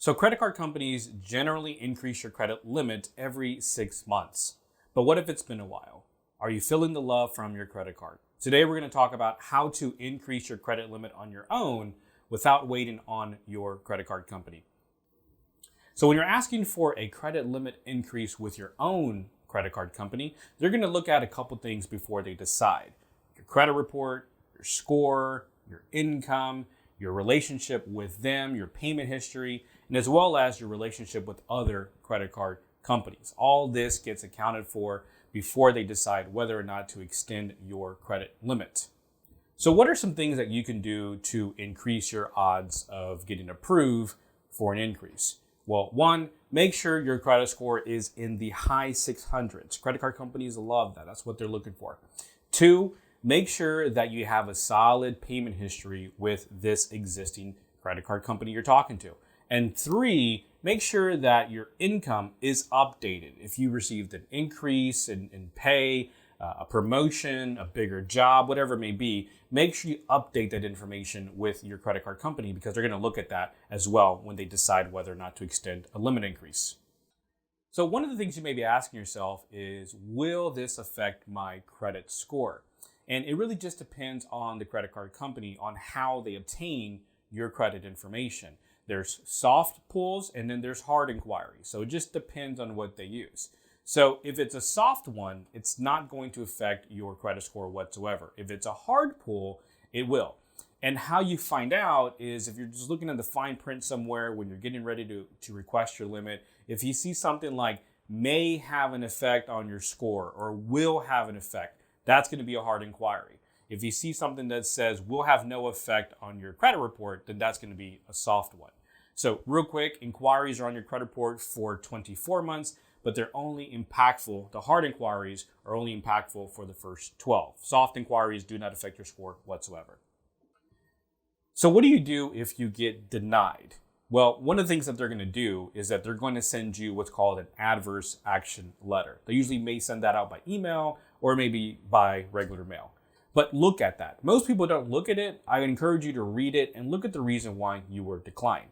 So credit card companies generally increase your credit limit every 6 months. But what if it's been a while? Are you feeling the love from your credit card? Today we're going to talk about how to increase your credit limit on your own without waiting on your credit card company. So when you're asking for a credit limit increase with your own credit card company, they're going to look at a couple things before they decide. Your credit report, your score, your income, your relationship with them, your payment history, and as well as your relationship with other credit card companies. All this gets accounted for before they decide whether or not to extend your credit limit. So what are some things that you can do to increase your odds of getting approved for an increase? Well, one, make sure your credit score is in the high 600s. Credit card companies love that. That's what they're looking for. Two, make sure that you have a solid payment history with this existing credit card company you're talking to. And three, make sure that your income is updated. If you received an increase in pay, a promotion, a bigger job, whatever it may be, make sure you update that information with your credit card company because they're going to look at that as well when they decide whether or not to extend a limit increase. So one of the things you may be asking yourself is, will this affect my credit score? And it really just depends on the credit card company on how they obtain your credit information. There's soft pulls and then there's hard inquiries. So it just depends on what they use. So if it's a soft one, it's not going to affect your credit score whatsoever. If it's a hard pull, it will. And how you find out is if you're just looking at the fine print somewhere when you're getting ready to request your limit, if you see something like may have an effect on your score or will have an effect, that's going to be a hard inquiry. If you see something that says will have no effect on your credit report, then that's going to be a soft one. So real quick, inquiries are on your credit report for 24 months, but they're only impactful. The hard inquiries are only impactful for the first 12. Soft inquiries do not affect your score whatsoever. So what do you do if you get denied? Well, one of the things that they're going to do is that they're going to send you what's called an adverse action letter. They usually may send that out by email or maybe by regular mail. But look at that. Most people don't look at it. I encourage you to read it and look at the reason why you were declined.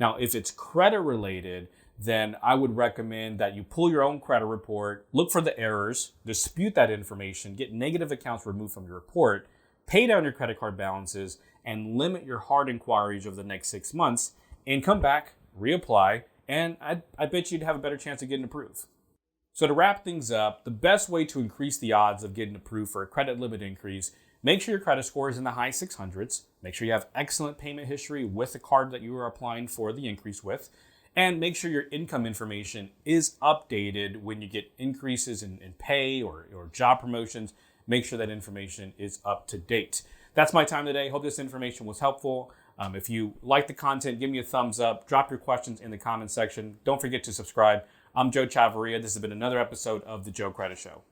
Now, if it's credit related, then I would recommend that you pull your own credit report, look for the errors, dispute that information, get negative accounts removed from your report, pay down your credit card balances, and limit your hard inquiries over the next 6 months, and come back, reapply, and I bet you'd have a better chance of getting approved. So to wrap things up, the best way to increase the odds of getting approved for a credit limit increase, make sure your credit score is in the high 600s, make sure you have excellent payment history with the card that you are applying for the increase with, and make sure your income information is updated when you get increases in pay or job promotions. Make sure that information is up to date. That's my time today. Hope this information was helpful. If you like the content, give me a thumbs up. Drop your questions in the comment section. Don't forget to subscribe. I'm Joe Chavarria. This has been another episode of The Joe Credit Show.